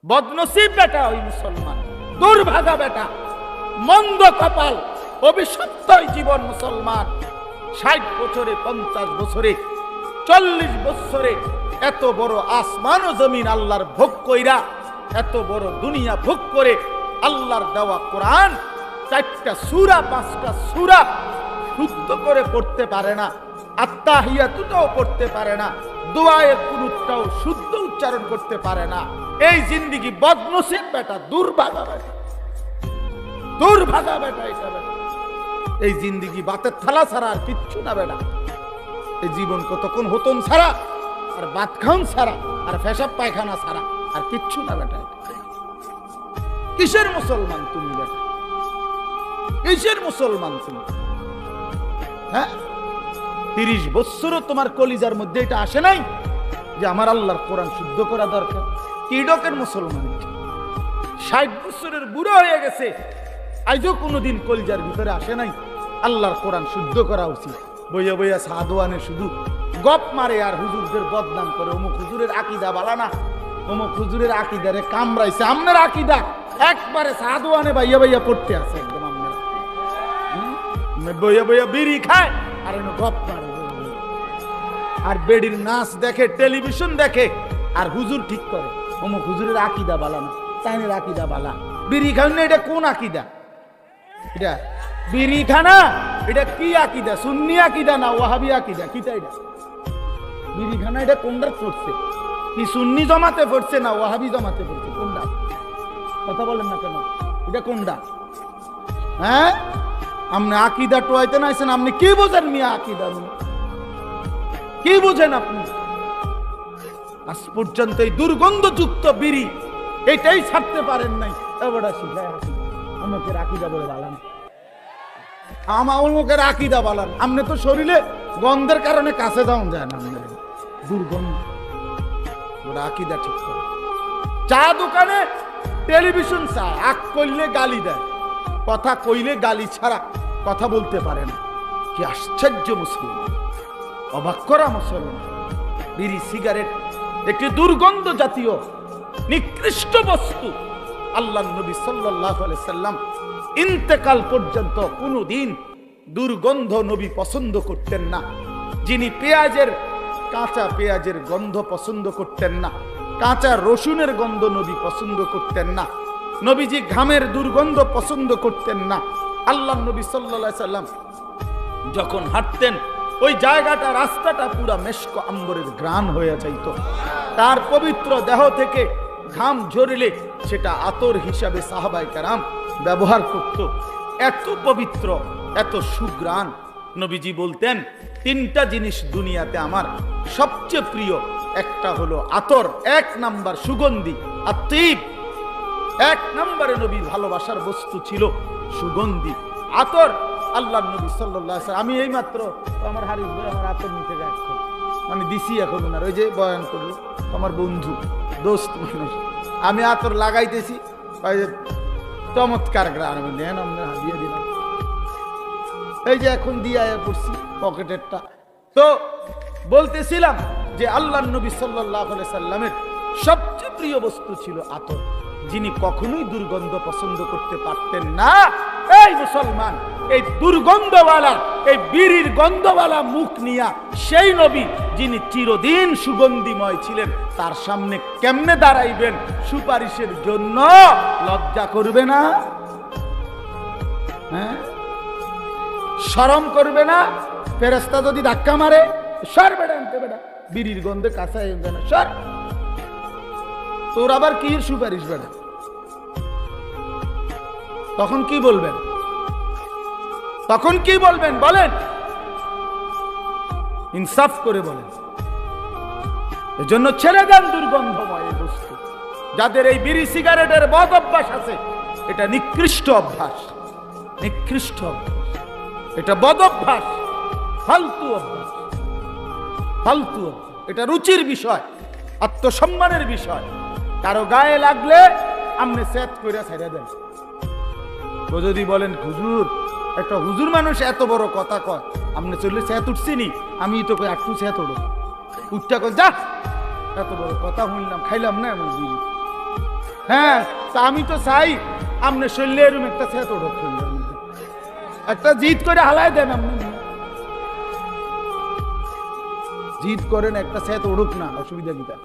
বদনসিব বেটা ওই মুসলমান, দুর্ভাগা বেটা, মন্দ কপাল, অভিশপ্ত জীবন মুসলমান। 60 বছরে, 50 বছরে, 40 বছরে এত বড় আসমান ও জমিন আল্লাহর ভোগ কইরা, এত বড় দুনিয়া ভোগ করে আল্লাহর দেওয়া কোরআন 4টা সূরা 5টা সূরা শুদ্ধ করে পড়তে পারে না, আত্তাহিয়াতুটাও পড়তে পারে না, দোয়ায়ে কুনুতটাও শুদ্ধ উচ্চারণ করতে পারে না। এই জিন্দেগি বদনসিব বেটা, দুর্ভাগা বেটা, দুর্ভাগা বেটা এটা বেটা। এই জিন্দেগি বাতের থালা ছাড়া আর কিচ্ছু না বেটা। এই জীবন কতক্ষণ হতন ছাড়া আর ভাত খাওন ছাড়া আর পেশাব পায়খানা ছাড়া আর কিচ্ছু না বেটা। কিসের মুসলমান তুমি বেটা? কিসের মুসলমান তুমি? হ্যাঁ, 30 বছরও তোমার কলিজার মধ্যে এটা আসে নাই যে আমার আল্লাহর কোরআন শুদ্ধ করা দরকার? কি ডকের মুসলমান? 60 বছরের বুড়ো হয়ে গেছে, আজও কোনোদিন কলিজার ভিতরে আসে নাই আল্লাহর কোরআন শুদ্ধ করা উচিত। বইয়া বইয়া সাধুয়ানে শুধু গপ মারে আর হুজুরদের বদনাম করে। অমুক হুজুরের আকীদা ভালো না, অমুক হুজুরের আকীদারে কামড়াইছে। আপনার আকীদা একবারে সাধুয়ানে বাইয়া বাইয়া পড়তে আছে একদম। আপনারা বইয়া বইয়া বিড়ি খায় আর গপ মারে, আর বেডির নাচ দেখে, টেলিভিশন দেখে, আর হুজুর ঠিক করে অমুক হুজুরের আকীদা ভালো না, চাইনের আকীদা ভালো। বিড়ি খান না, এটা কোন আকীদা? এটা বিড়ি খানা, এটা কি আকীদা? সুন্নি আকীদা না ওয়াহাবি আকীদা? কিটা এটা? বিড়ি খানা এটা কোনটা পড়ছে? কি সুন্নি জমাতে পড়ছে না ওয়াহাবি জমাতে পড়ছে? কোনটা? কথা বলেন না কেন? এটা কোনটা? হ্যাঁ, আপনি আকীদা টোয়াইতে নাইছেন, আপনি কি বোঝেন মিয়া আকীদা? কি বোঝেন আপনি? আজ পর্যন্ত এই দুর্গন্ধযুক্ত বিড়ি এটাই ছাড়তে পারেন নাই। এবারে শিখায় অমুকের আকীদা বলে বালান, আমার অমুকের আকীদা বালান। আপনি তো শরীরে গন্ধের কারণে কাছে যাওয়া যায় না, আপনার দুর্গন্ধ। ওরা আকীদা ঠিক করে। চা দোকানে টেলিভিশন চায়, আগ করলে গালি দেয়, কথা কইলে গালি ছাড়া কথা বলতে পারে না। কি আশ্চর্য মুসলমান, অবাক করা মুসলমান। বিড়ি সিগারেট একটি দুর্গন্ধ জাতীয় নিকৃষ্ট বস্তু। আল্লাহর নবী সাল্লাল্লাহু আলাইহি সাল্লাম ইন্তেকাল পর্যন্ত কোনদিন দুর্গন্ধ নবী পছন্দ করতেন না। যিনি পেঁয়াজের, কাঁচা পেঁয়াজের গন্ধ পছন্দ করতেন না, কাঁচা রসুনের গন্ধ নবী পছন্দ করতেন না, নবীজি ঘামের দুর্গন্ধ পছন্দ করতেন না। আল্লাহর নবী সাল্লাল্লাহু আলাইহি সাল্লাম যখন হাঁটতেন ওই জায়গাটা, রাস্তাটা পুরা মেশক আম্বরের ঘ্রাণ হয়ে যাইত। তার পবিত্র দেহ থেকে ঘাম ঝরিলে সেটা আতর হিসাবে সাহাবায়ে কেরাম ব্যবহার করত। এত পবিত্র, এত সুঘ্রাণ। নবীজি বলতেন 3টা জিনিস দুনিয়াতে আমার সবচেয়ে প্রিয়। একটা হলো আতর, 1 নাম্বার সুগন্ধি, আতিব। 1 নম্বরে নবীর ভালোবাসার বস্তু ছিল সুগন্ধি, আতর। আল্লাহ নবী সাল্লাল্লাহু আলাইহি ওয়াসাল্লাম, আমি এই মাত্র আমার হারিস ভাই আমার আতর নিতে যাচ্ছি, মানে দিছি এখন ওনার, ওই যে বয়ান করলো আমার বন্ধু দোস্ত মানুষ, আমি আতর লাগাইতেছি, ওই যে চমৎকার গ্রাম, আমি নেন আমরা দিয়ে দিলাম, এই যে এখন দিয়ে পড়ছি পকেটেরটা। তো বলতেছিলাম যে আল্লাহ নবী সাল্লাল্লাহু আলাইহি সাল্লামের সবচেয়ে প্রিয় বস্তু ছিল আতর, যিনি কখনোই দুর্গন্ধ পছন্দ করতে পারতেন না। এই মুসলমান, এই দুর্গন্ধওয়ালা, এই বিড়ির গন্ধওয়ালা মুখ নিয়া সেই নবী যিনি চিরদিন সুগন্ধিময় ছিলেন, তার সামনে কেমনে দাঁড়াইবেন সুপারিশের জন্য? লজ্জা করবে না? হ্যাঁ, শরম করবে না? ফেরেশতা যদি ধাক্কা মারে, সর বেটা আনতে, বেটা বিড়ির গন্ধে কাছে না, সর। তোর আবার কি সুপারিশ বেটা? তখন কি বলবেন? তখন কি বলবেন বলেন? ইনসাফ করে বলেন। এজন্য ছেড়ে দেন দুর্গন্ধময় বস্তু। যাদের এই বিড়ি সিগারেটের বদ অভ্যাস আছে, এটা নিকৃষ্ট অভ্যাস, নিকৃষ্ট অভ্যাস, এটা বদ অভ্যাস, ফালতু অভ্যাস, ফালতু অভ্যাস। এটা রুচির বিষয়, আত্মসম্মানের বিষয়। কারো গায়ে লাগলে আপনি সেট করে ছেড়ে দেন। তো যদি বলেন হুজুর, একটা হুজুর মানুষ এত বড় কথা কয়, আপনি চললে সেত উঠছিনি, আমি তো কই একটু সেত উঠো, উঠটা কই যা, এত বড় কথা শুনলাম, খাইলাম না এমন বিড়ি। হ্যাঁ, তা আমি তো চাই আপনি শরীরে এরকম একটা সেত ওঠক, একটা জিদ করে হালাই দেন, আপনি জিদ করেন একটা সেত ওঠুক না, অসুবিধা কিটা।